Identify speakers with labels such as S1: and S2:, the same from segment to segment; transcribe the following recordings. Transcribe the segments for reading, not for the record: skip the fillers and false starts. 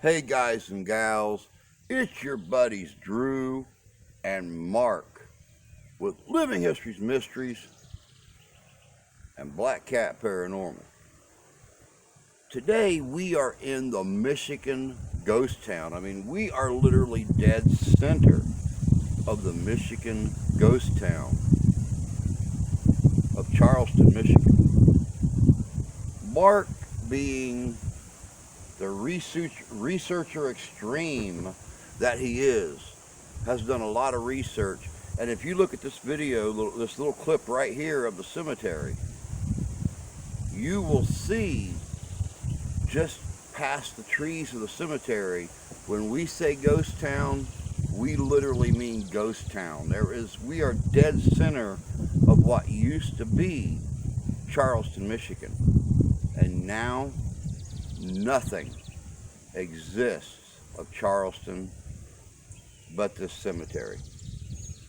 S1: Hey guys and gals, it's your buddies Drew and Mark with Living Histories Mysteries and Black Cat Paranormal. Today we are in the Michigan ghost town. We are literally dead center of the Michigan ghost town of Charleston, Michigan. Mark, being the researcher extreme that he is, has done a lot of research. And if you look at this video, this little clip right here of the cemetery, you will see just past the trees of the cemetery, when we say ghost town, we literally mean ghost town. We are dead center of what used to be Charleston, Michigan. And now nothing exists of Charleston but this cemetery.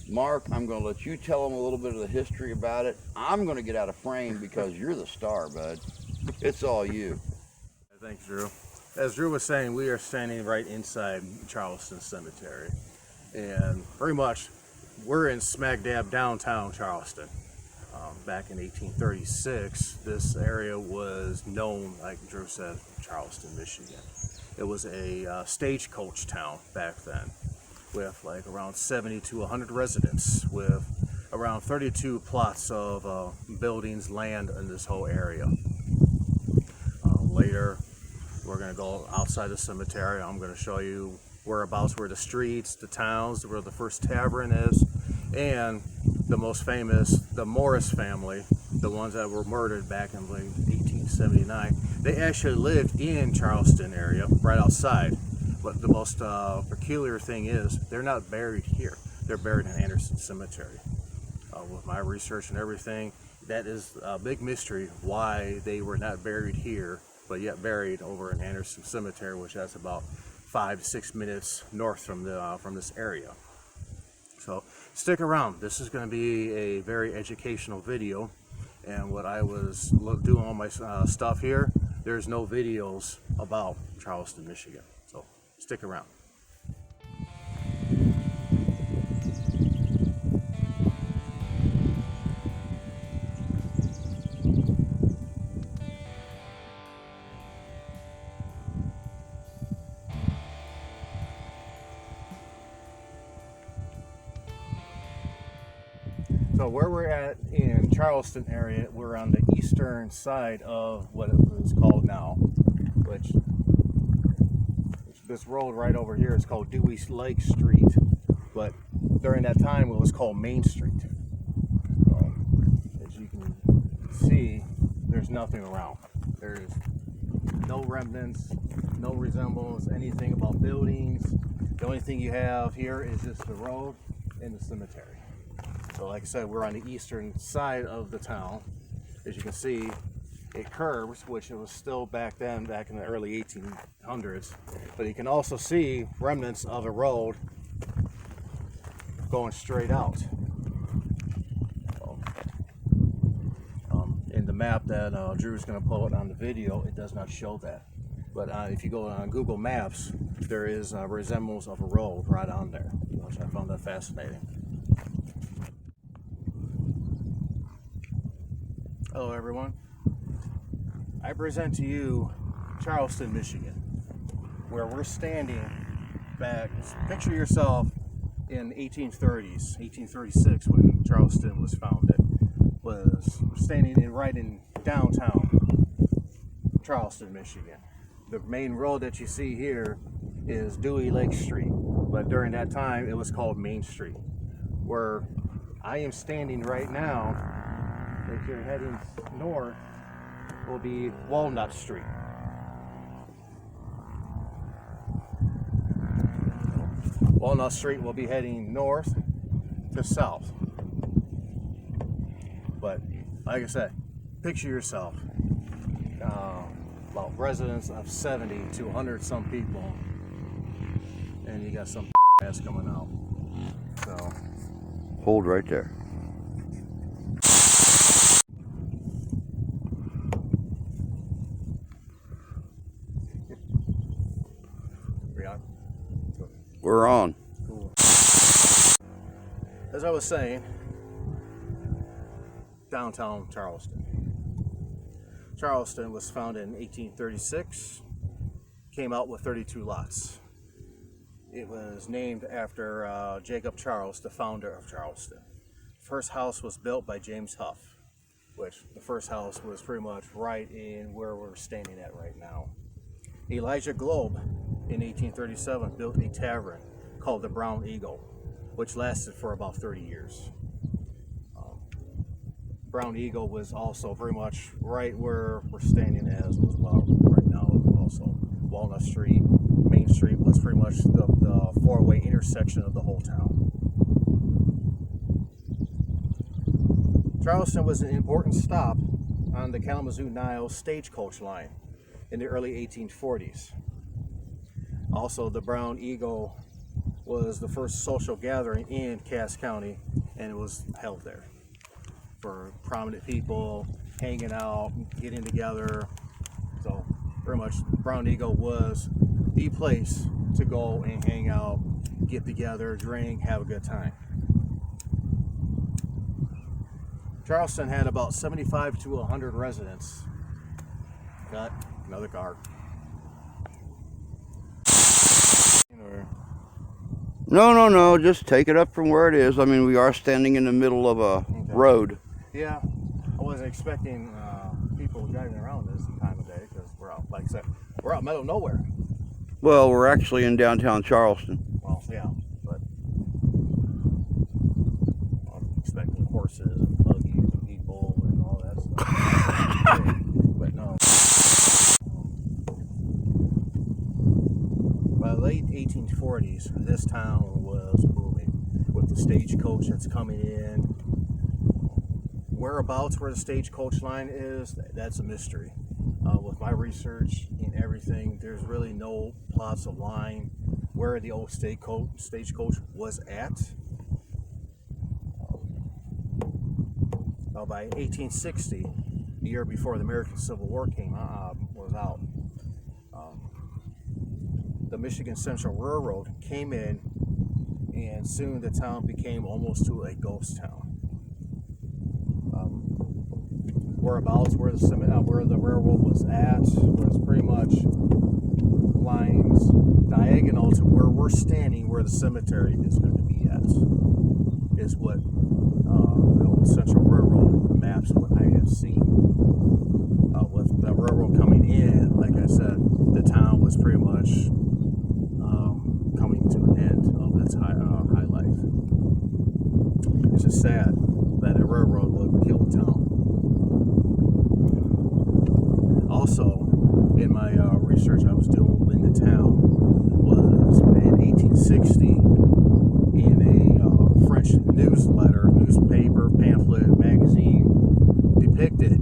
S1: Mark, I'm going to let you tell them a little bit of the history about it. I'm going to get out of frame because you're the star, bud. It's all you.
S2: Thanks, Drew. As Drew was saying, we are standing right inside Charleston Cemetery. And pretty much, we're in smack dab downtown Charleston. Back in 1836, this area was known, like Drew said, Charleston, Michigan. It was a stagecoach town back then, with like around 70 to 100 residents, with around 32 plots of buildings, land in this whole area. Later, we're going to go outside the cemetery. I'm going to show you whereabouts, where the streets, the towns, where the first tavern is, and the most famous, the Morris family, the ones that were murdered back in like 1879. They actually lived in Charleston area, right outside. But the most peculiar thing is, they're not buried here. They're buried in Anderson Cemetery. With my research and everything, that is a big mystery why they were not buried here, but yet buried over in Anderson Cemetery, which is about 5 to 6 minutes north from this area. So stick around. This is going to be a very educational video, and what I was doing all my stuff here, there's no videos about Charleston, Michigan. So stick around. So where we're at in Charleston area, we're on the eastern side of what it is called now, which this road right over here is called Dewey Lake Street, but during that time it was called Main Street. As you can see, there's nothing around. There's no remnants, no resemblance, anything about buildings. The only thing you have here is just the road and the cemetery. So like I said, we're on the eastern side of the town. As you can see, it curves, which it was still back then, back in the early 1800s. But you can also see remnants of a road going straight out. In the map that Drew's going to pull it on the video, it does not show that. But if you go on Google Maps, there is a resemblance of a road right on there, which I found that fascinating. Hello everyone, I present to you Charleston, Michigan, where we're standing back. Picture yourself in 1830s, 1836, when Charleston was founded. Was standing right in downtown Charleston, Michigan. The main road that you see here is Dewey Lake Street, but during that time it was called Main Street. Where I am standing right now, if you're heading north, will be Walnut Street. Walnut Street will be heading north to south. But like I said, picture yourself about residents of 70 to 100 some people, and you got some ass coming out. So
S1: Hold right there. We're on.
S2: Cool. As I was saying, downtown Charleston. Charleston was founded in 1836, came out with 32 lots. It was named after Jacob Charles, the founder of Charleston. First house was built by James Huff, which the first house was pretty much right in where we're standing at right now. Elijah Globe in 1837 built a tavern called the Brown Eagle, which lasted for about 30 years. Brown Eagle was also very much right where we're standing as well right now. Also, Walnut Street, Main Street was pretty much the four-way intersection of the whole town. Charleston was an important stop on the Kalamazoo-Niles stagecoach line in the early 1840s. Also, the Brown Eagle was the first social gathering in Cass County, and it was held there for prominent people hanging out, getting together. So pretty much Brown Eagle was the place to go and hang out, get together, drink, have a good time. Charleston had about 75 to 100 residents. Got another car.
S1: No, just take it up from where it is. I mean, we are standing in the middle of a road.
S2: Yeah, I wasn't expecting people driving around this time of day because we're out, like I said, we're out middle of nowhere.
S1: Well, we're actually in downtown Charleston.
S2: Well, yeah, but I'm expecting horses and buggies and people and all that stuff. But no. By the late 1840s, this town was booming with the stagecoach that's coming in. Whereabouts where the stagecoach line is, that's a mystery. With my research and everything, there's really no plots of line where the old stagecoach was at. By 1860, the year before the American Civil War was out, the Michigan Central Railroad came in, and soon the town became almost to a ghost town. Whereabouts where the railroad was at was pretty much lines diagonal to where we're standing, where the cemetery is going to be at, is what the old Central Railroad maps, what I have seen. With the railroad coming in, like I said, the town was pretty much coming to an end of its high life. It's just sad that a railroad would kill the town. Also, in my research I was doing in the town was in 1860 in a French newspaper, pamphlet, magazine depicted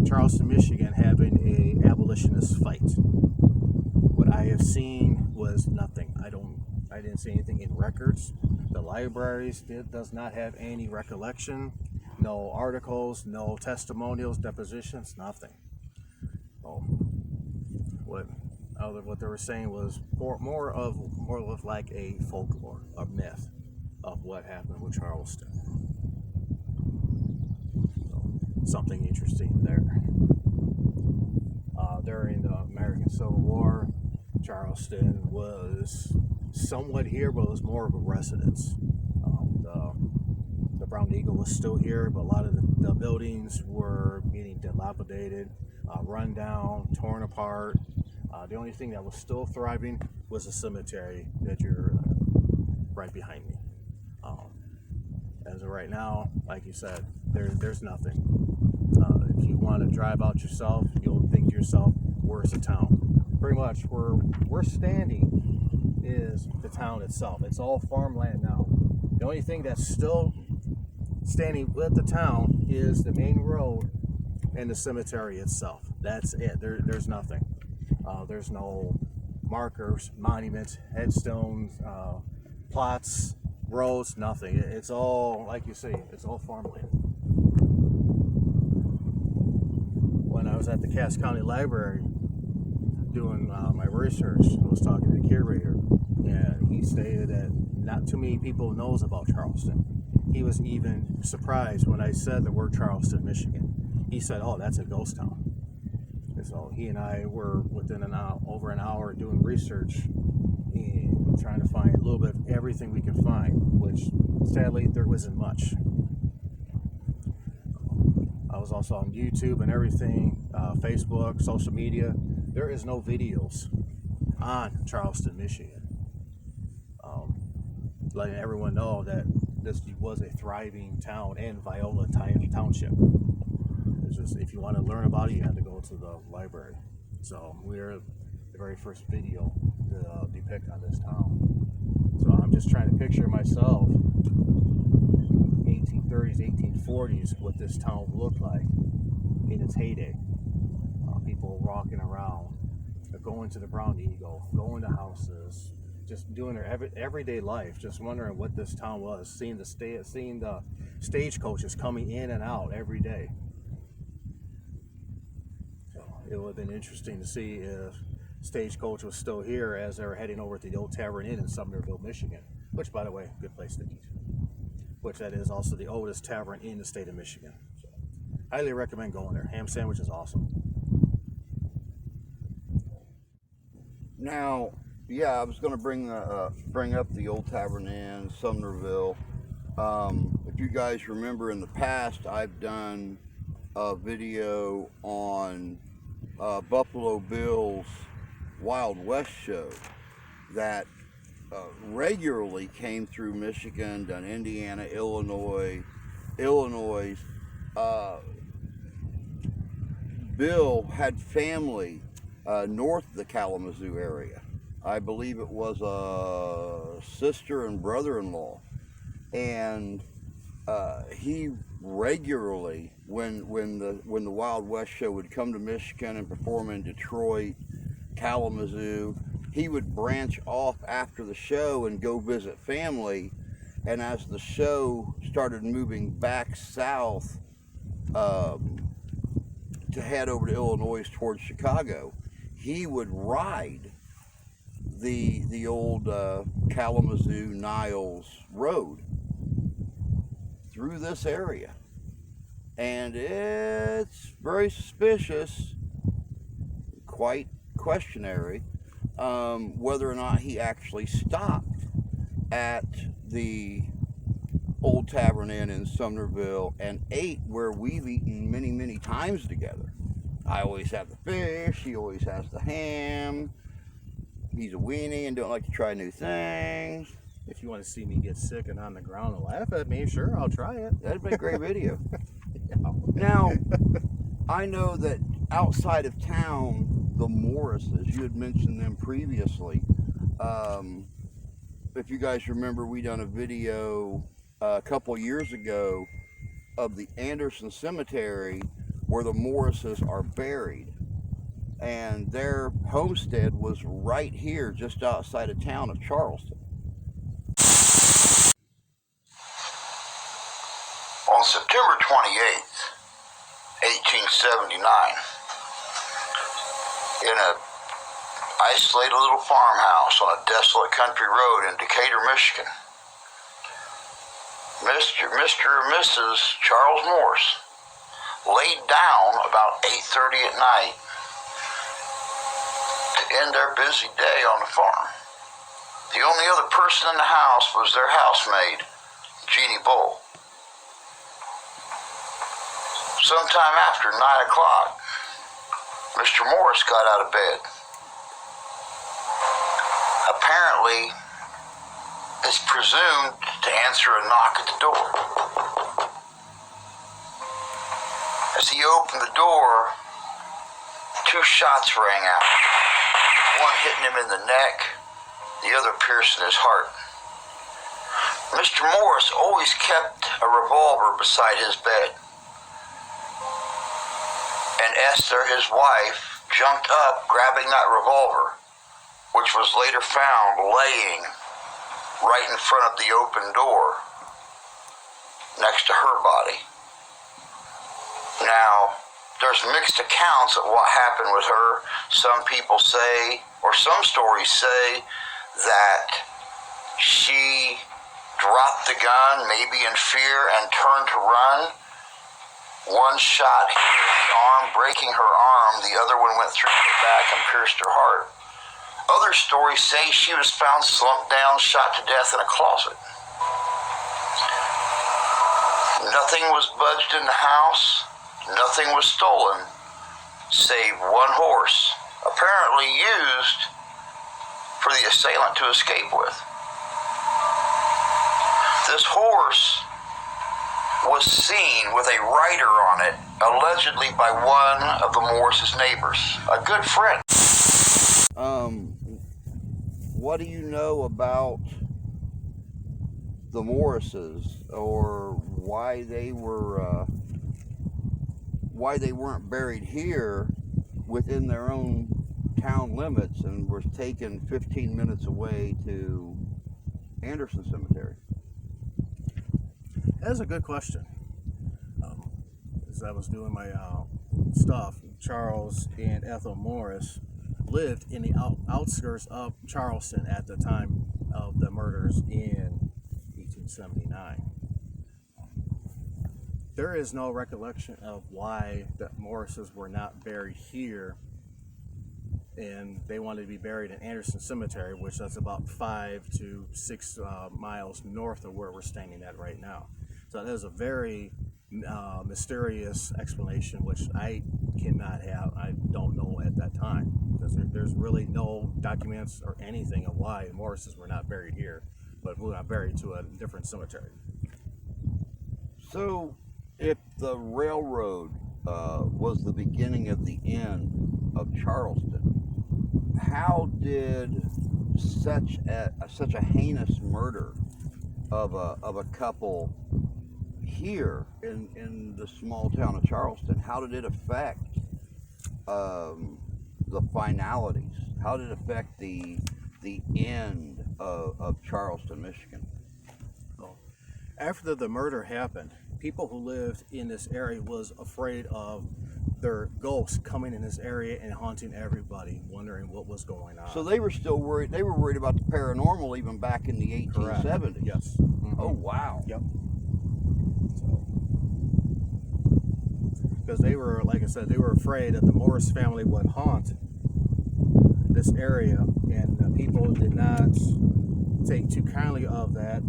S2: Charleston, Michigan having a abolitionist fight. What I have seen was nothing. I didn't see anything in records. The libraries does not have any recollection, no articles, no testimonials, depositions, nothing. What they were saying was more of like a folklore, a myth of what happened with Charleston. So, something interesting there. During the American Civil War, Charleston was somewhat here, but it was more of a residence. The Brown Eagle was still here, but a lot of the buildings were getting dilapidated, run down, torn apart. The only thing that was still thriving was the cemetery that you're right behind me. As of right now, like you said, there's nothing. If you want to drive out yourself, you'll think to yourself, where's the town? Pretty much where we're standing is the town itself. It's all farmland now. The only thing that's still standing with the town is the main road and the cemetery itself. That's it. There's nothing. There's no markers, monuments, headstones, plots, roads, nothing. It's all, like you say, it's all farmland. When I was at the Cass County Library doing my research, I was talking to the curator. And he stated that not too many people knows about Charleston. He was even surprised when I said the word Charleston, Michigan. He said, "Oh, that's a ghost town." And so he and I were within over an hour doing research and trying to find a little bit of everything we could find, which sadly there wasn't much. I was also on YouTube and everything, Facebook, social media. There is no videos on Charleston, Michigan. Letting everyone know that this was a thriving town in Viola Township. It's just, if you want to learn about it, you have to go to the library. So we're the very first video to depict on this town. So I'm just trying to picture myself 1830s, 1840s, what this town looked like in its heyday. People walking around, going to the Brown Eagle, going to houses, just doing their everyday life, just wondering what this town was, seeing the stagecoaches coming in and out every day. So it would have been interesting to see if stagecoach was still here as they were heading over to the Old Tavern Inn in Sumnerville, Michigan, which, by the way, good place to eat, which that is also the oldest tavern in the state of Michigan. So highly recommend going there. Ham sandwich is awesome.
S1: Now, yeah, I was going to bring up the Old Tavern Inn, Sumnerville. If you guys remember, in the past, I've done a video on Buffalo Bill's Wild West show that regularly came through Michigan, done Indiana, Illinois. Bill had family north of the Kalamazoo area. I believe it was a sister and brother-in-law, and he regularly, when the Wild West show would come to Michigan and perform in Detroit, Kalamazoo, he would branch off after the show and go visit family. And as the show started moving back south to head over to Illinois towards Chicago, he would ride the old Kalamazoo Niles Road through this area, and it's very suspicious, quite questionary, whether or not he actually stopped at the Old Tavern Inn in Sumnerville and ate where we've eaten many times together. I always have the fish, he always has the ham. He's a weenie and don't like to try new things.
S2: If you want to see me get sick and on the ground and laugh at me, sure, I'll try it.
S1: That'd be a great video.
S2: Yeah.
S1: Now, I know that outside of town, the Morrises, you had mentioned them previously. If you guys remember, we done a video a couple years ago of the Charleston Cemetery where the Morrises are buried. And their homestead was right here, just outside of town of Charleston.
S3: On September 28th, 1879, in an isolated little farmhouse on a desolate country road in Decatur, Michigan, Mr. and Mrs. Charles Morris laid down about 8:30 at night to end their busy day on the farm. The only other person in the house was their housemaid, Jeannie Bull. Sometime after 9 o'clock, Mr. Morris got out of bed. Apparently, it's presumed to answer a knock at the door. As he opened the door, 2 shots rang out. One hitting him in the neck, the other piercing his heart. Mr. Morris always kept a revolver beside his bed. And Esther, his wife, jumped up, grabbing that revolver, which was later found laying right in front of the open door next to her body. Now, there's mixed accounts of what happened with her. Some people say, or some stories say, that she dropped the gun, maybe in fear, and turned to run. One shot hit her in the arm, breaking her arm. The other one went through her back and pierced her heart. Other stories say she was found slumped down, shot to death in a closet. Nothing was budged in the house. Nothing was stolen, save one horse, apparently used for the assailant to escape with. This horse was seen with a rider on it, allegedly by one of the Morris's neighbors, a good friend.
S1: What do you know about the Morrises, or why they weren't buried here within their own town limits and were taken 15 minutes away to Anderson Cemetery?
S2: That's a good question. As I was doing my stuff, Charles and Ethel Morris lived in the outskirts of Charleston at the time of the murders in 1879. There is no recollection of why the Morrises were not buried here, and they wanted to be buried in Anderson Cemetery, which is about 5 to 6 miles north of where we're standing at right now. So that is a very mysterious explanation, which I cannot have. I don't know at that time, because there's really no documents or anything of why the Morrises were not buried here, but were not buried to a different cemetery.
S1: So, if the railroad was the beginning of the end of Charleston, how did such a heinous murder of a couple here in the small town of Charleston, how did it affect the finalities? How did it affect the end of Charleston, Michigan?
S2: After the murder happened, people who lived in this area was afraid of their ghosts coming in this area and haunting everybody, wondering what was going on.
S1: So they were still worried. They were worried about the paranormal even back in the 1870s.
S2: Correct. Yes. Mm-hmm.
S1: Oh wow.
S2: Yep. Because they were, like I said, they were afraid that the Morris family would haunt this area, and people did not take too kindly of that,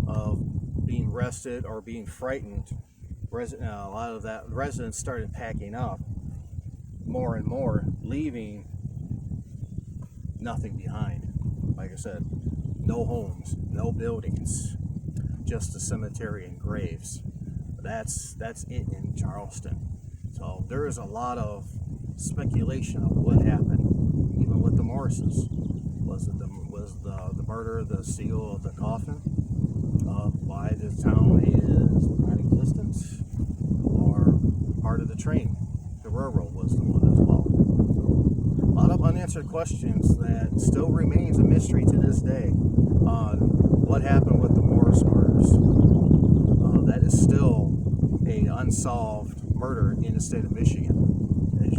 S2: of being arrested or being frightened. A lot of that residents started packing up more and more, leaving nothing behind. Like I said, no homes, no buildings, just a cemetery and graves. That's it in Charleston. So there is a lot of speculation of what happened, even with the Morrises. Was the murder the seal of the coffin of why this town is non-existent, or part of the train? The railroad was the one as well. So, a lot of unanswered questions that still remains a mystery to this day on what happened with the Morris murders. That is still a unsolved murder in the state of Michigan. You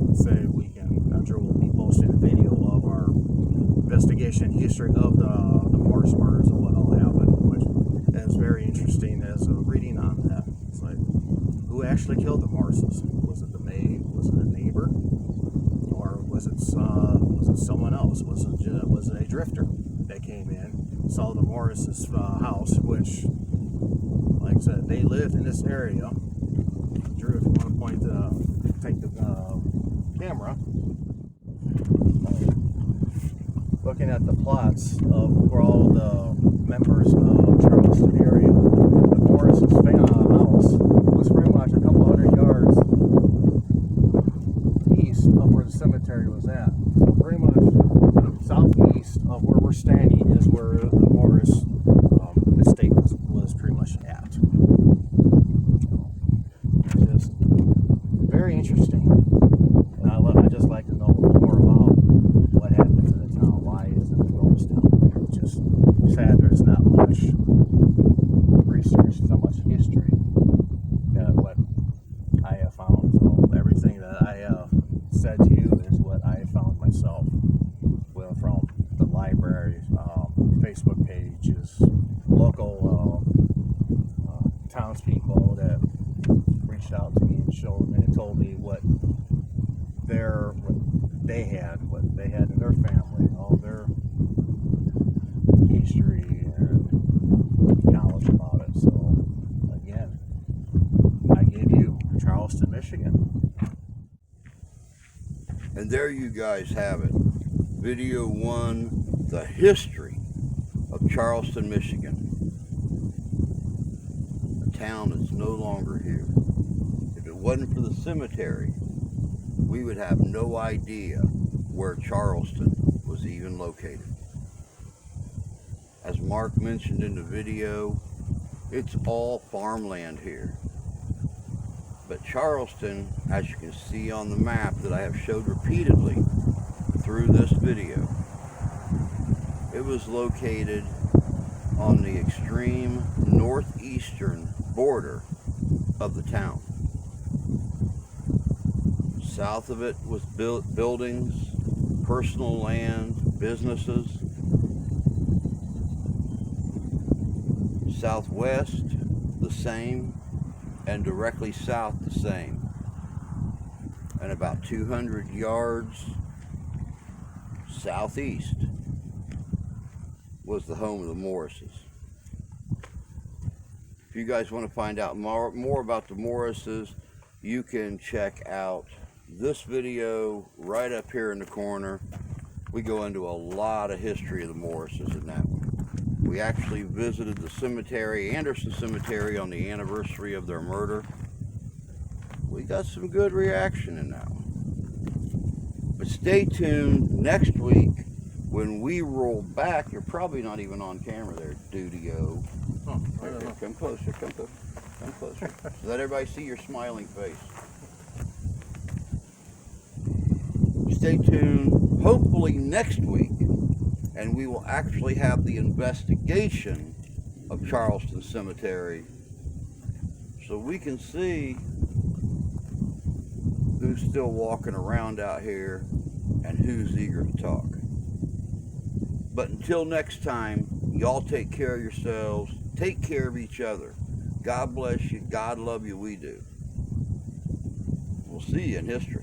S2: can say I'm sure we'll be posting a video of our investigation history of the Morris murders and what all happened, which is very interesting as a reading on that. It's like, who actually killed the Morrises? Was it the maid? Was it a neighbor? Or was it someone else? Was it a drifter that came in, saw the Morrises' house, which, like I said, they lived in this area. Drew, if you want to point, take the camera. Looking at the plots of where all the members of Charleston area, the Morris's house was pretty much a couple hundred yards east of where the cemetery was at. So pretty much southeast of where we're standing is where the Morris estate was pretty much at. Just very interesting. And I just like to know more about what happened to the town. Why is it a ghost town? It's just sad there's not much research, so much history that what I have found. So everything that I have said to you is what I have found myself, well, from the library. they had, what they had in their family, all their history and knowledge about it. So again, I gave you Charleston, Michigan.
S1: And there you guys have it. Video 1, the history of Charleston, Michigan. A town that's no longer here. If it wasn't for the cemetery, we would have no idea where Charleston was even located. As Mark mentioned in the video, it's all farmland here. But Charleston, as you can see on the map that I have showed repeatedly through this video, it was located on the extreme northeastern border of the town. South of it was buildings, personal land, businesses. Southwest, the same, and directly south, the same. And about 200 yards southeast was the home of the Morrises. If you guys want to find out more about the Morrises, you can check out this video right up here in the corner. We go into a lot of history of the Morrises in that one. We actually visited the cemetery, Anderson Cemetery, on the anniversary of their murder. We got some good reaction in that one. But stay tuned next week when we roll back. You're probably not even on camera there, Dudio.
S2: Oh,
S1: Here, come closer, come closer, come closer. Let everybody see your smiling face. Stay tuned, hopefully next week, and we will actually have the investigation of Charleston Cemetery so we can see who's still walking around out here and who's eager to talk. But until next time, y'all take care of yourselves, take care of each other. God bless you, God love you, we do. We'll see you in history.